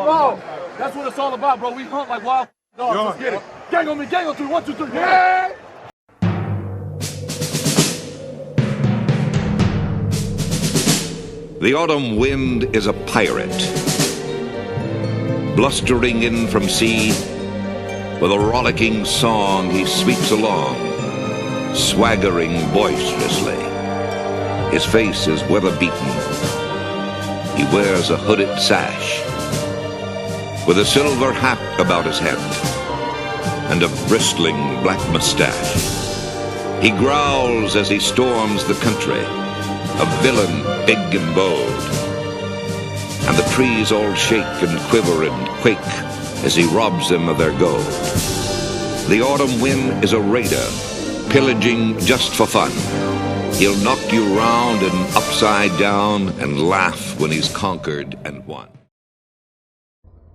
bro, that's what it's all about, bro. We hunt like wild dogs. Let's get it. Gang on me, gang on 3. 1, 2, 3. Yeah! The autumn wind is a pirate, blustering in from sea. With a rollicking song he sweeps along, swaggering boisterously. His face is weather-beaten. He wears a hooded sash, with a silver hat about his head, and a bristling black mustache. He growls as he storms the country, a villain big and bold. And the trees all shake and quiver and quake as he robs them of their gold. The autumn wind is a raider, pillaging just for fun. He'll knock you round and upside down and laugh when he's conquered and won.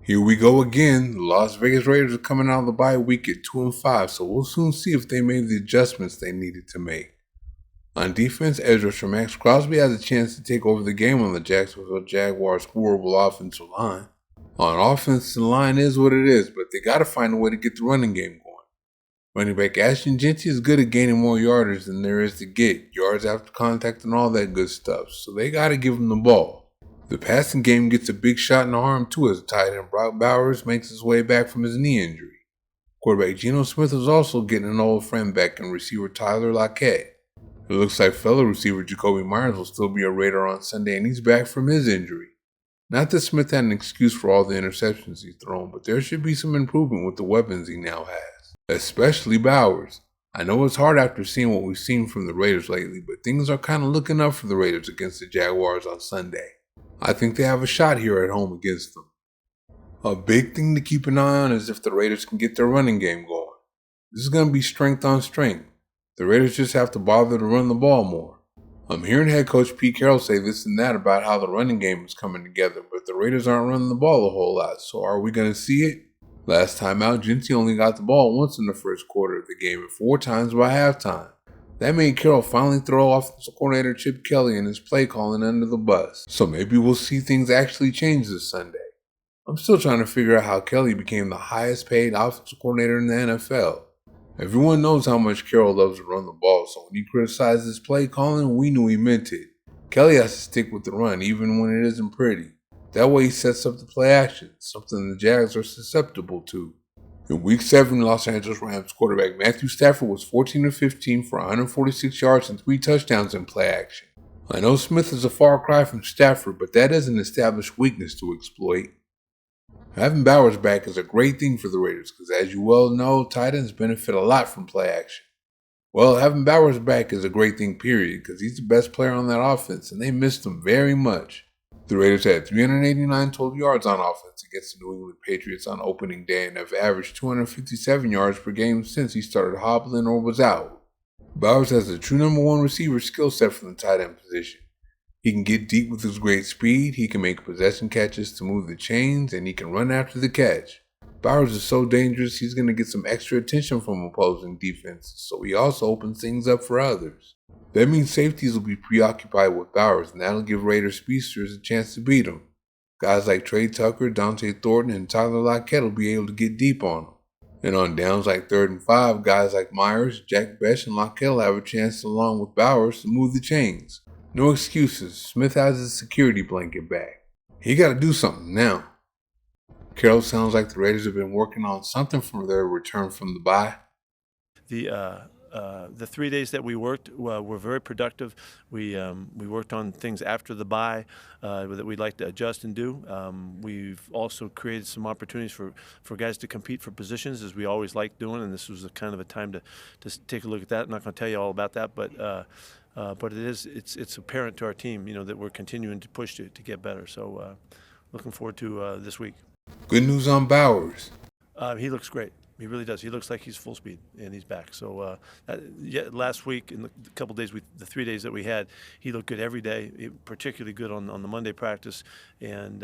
Here we go again. The Las Vegas Raiders are coming out of the bye week at 2-5, so we'll soon see if they made the adjustments they needed to make. On defense, edge rusher Max Crosby has a chance to take over the game on the Jacksonville Jaguars' horrible offensive line. On offense, the line is what it is, but they got to find a way to get the running game going. Running back Ashton Jeanty is good at gaining more yardage than there is to get, yards after contact and all that good stuff, so they got to give him the ball. The passing game gets a big shot in the arm too as tight end Brock Bowers makes his way back from his knee injury. Quarterback Geno Smith is also getting an old friend back in receiver Tyler Lockett. It looks like fellow receiver Jacoby Myers will still be a Raider on Sunday, and he's back from his injury. Not that Smith had an excuse for all the interceptions he's thrown, but there should be some improvement with the weapons he now has, especially Bowers. I know it's hard after seeing what we've seen from the Raiders lately, but things are kind of looking up for the Raiders against the Jaguars on Sunday. I think they have a shot here at home against them. A big thing to keep an eye on is if the Raiders can get their running game going. This is going to be strength on strength. The Raiders just have to bother to run the ball more. I'm hearing head coach Pete Carroll say this and that about how the running game is coming together, but the Raiders aren't running the ball a whole lot, so are we going to see it? Last time out, Jeanty only got the ball once in the first quarter of the game and 4 times by halftime. That made Carroll finally throw offensive coordinator Chip Kelly and his play calling under the bus, so maybe we'll see things actually change this Sunday. I'm still trying to figure out how Kelly became the highest paid offensive coordinator in the NFL. Everyone knows how much Carroll loves to run the ball, so when he criticized his play calling, we knew he meant it. Kelly has to stick with the run, even when it isn't pretty. That way he sets up the play action, something the Jags are susceptible to. In Week 7, Los Angeles Rams quarterback Matthew Stafford was 14-15 for 146 yards and 3 touchdowns in play action. I know Smith is a far cry from Stafford, but that is an established weakness to exploit. Having Bowers back is a great thing for the Raiders because, as you well know, tight ends benefit a lot from play action. Well, having Bowers back is a great thing, period, because he's the best player on that offense, and they missed him very much. The Raiders had 389 total yards on offense against the New England Patriots on opening day and have averaged 257 yards per game since he started hobbling or was out. Bowers has the true number 1 receiver skill set from the tight end position. He can get deep with his great speed, he can make possession catches to move the chains, and he can run after the catch. Bowers is so dangerous, he's going to get some extra attention from opposing defenses, so he also opens things up for others. That means safeties will be preoccupied with Bowers, and that'll give Raiders speedsters a chance to beat him. Guys like Trey Tucker, Dante Thornton, and Tyler Lockett will be able to get deep on him. And on downs like 3rd and 5, guys like Myers, Jack Bech, and Lockett will have a chance, along with Bowers, to move the chains. No excuses. Smith has his security blanket back. He got to do something now. Carroll sounds like the Raiders have been working on something from their return from the bye. The 3 days that we worked were very productive. We worked on things after the bye that we'd like to adjust and do. We've also created some opportunities for guys to compete for positions, as we always like doing, and this was a kind of a time to take a look at that. I'm not going to tell you all about that, but it's apparent to our team, that we're continuing to push to get better. So looking forward to this week. Good news on Bowers. He looks great. He really does. He looks like he's full speed, and he's back. So last week, in the couple days, the 3 days that we had, he looked good every day, particularly good on the Monday practice, and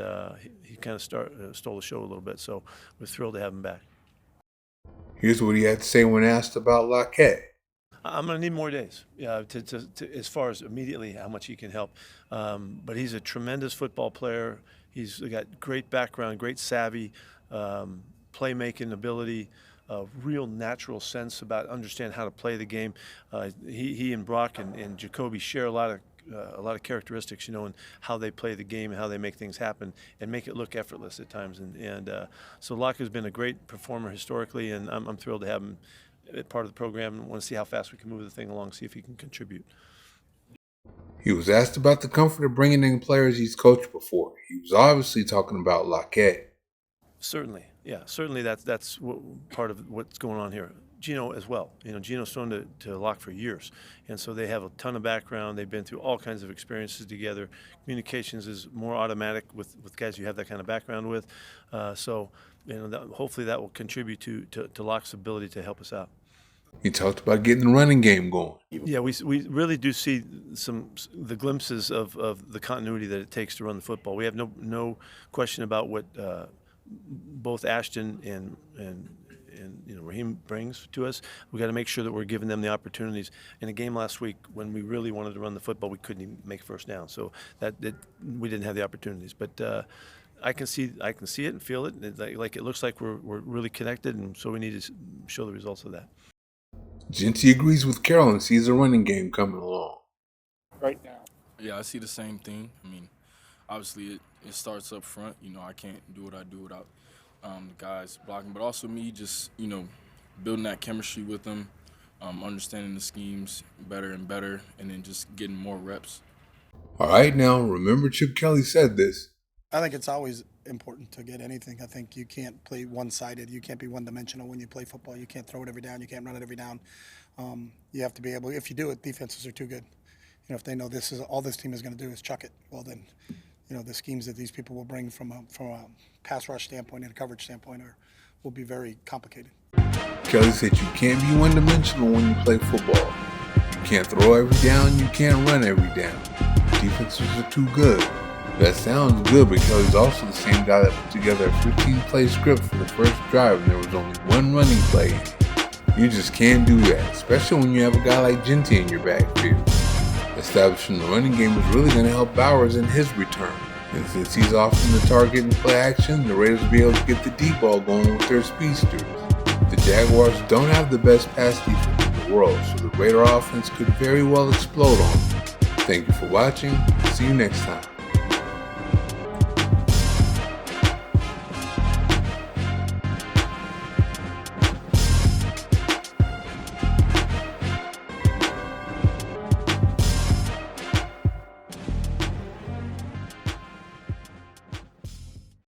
he kind of stole the show a little bit. So we're thrilled to have him back. Here's what he had to say when asked about Lockett. I'm going to need more days to as far as immediately how much he can help. But he's a tremendous football player. He's got great background, great savvy, playmaking ability, a real natural sense about understanding how to play the game. He and Brock and Jacoby share a lot of characteristics, and how they play the game and how they make things happen and make it look effortless at times. So Locke has been a great performer historically, and I'm thrilled to have him part of the program, and want to see how fast we can move the thing along, see if he can contribute. He was asked about the comfort of bringing in players he's coached before. He was obviously talking about Lockett. Certainly, yeah, certainly that's part of what's going on here. Gino as well. Gino's thrown to Locke for years, and so they have a ton of background. They've been through all kinds of experiences together. Communications is more automatic with guys you have that kind of background with. Hopefully that will contribute to Locke's ability to help us out. He talked about getting the running game going. Yeah, we really do see the glimpses of the continuity that it takes to run the football. We have no question about what both Ashton and Raheem brings to us. We got to make sure that we're giving them the opportunities. In a game last week, when we really wanted to run the football, we couldn't even make first down, so we didn't have the opportunities. But I can see it and feel it. It looks like we're really connected, and so we need to show the results of that. Genty agrees with Carroll and sees a running game coming along. Right now. Yeah, I see the same thing. I mean, obviously it starts up front. I can't do what I do without the guys blocking, but also me just, building that chemistry with them, understanding the schemes better and better, and then just getting more reps. All right, now, remember Chip Kelly said this. I think it's always important to get anything. I think you can't play one-sided. You can't be one-dimensional when you play football. You can't throw it every down. You can't run it every down. You have to be able, if you do it, defenses are too good. If they know this is all this team is going to do is chuck it, well then, the schemes that these people will bring from a pass rush standpoint and a coverage standpoint will be very complicated. Kelly said you can't be one-dimensional when you play football. You can't throw every down. You can't run every down. Defenses are too good. That sounds good, but Kelly's also the same guy that put together a 15-play script for the first drive and there was only one running play. You just can't do that, especially when you have a guy like Genty in your backfield. Establishing the running game is really going to help Bowers in his return. And since he's often the target in play action, the Raiders will be able to get the deep ball going with their speedsters. The Jaguars don't have the best pass defense in the world, so the Raider offense could very well explode on them. Thank you for watching. See you next time.